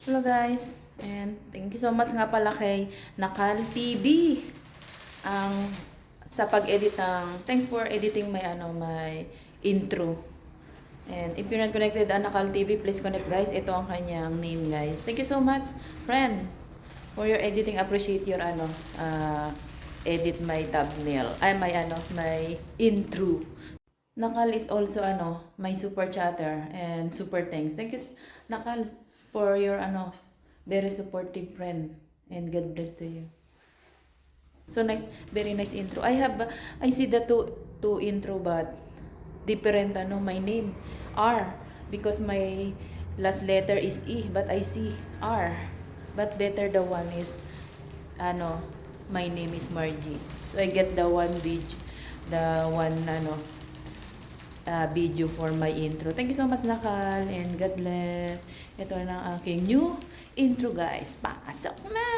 Hello guys, and thank you so much nga pala kay Nakal TV ang sa pag-edit ng thanks for editing my intro. And if you're not connected on Nakal TV, please connect guys. Ito ang kanyang name guys. Thank you so much, friend, for your editing. Appreciate your edit my thumbnail. My intro. Nakal is also my super chatter and super thanks. Thank you Nakal for your very supportive friend and God bless to you. So nice, very nice intro. I see the two intro but different my name R because my last letter is E but I see R. But better the one is my name is Margie. So I get the one video for my intro. Thank you so much Nakal and God bless. Ito na ang aking new intro guys. Pasok na!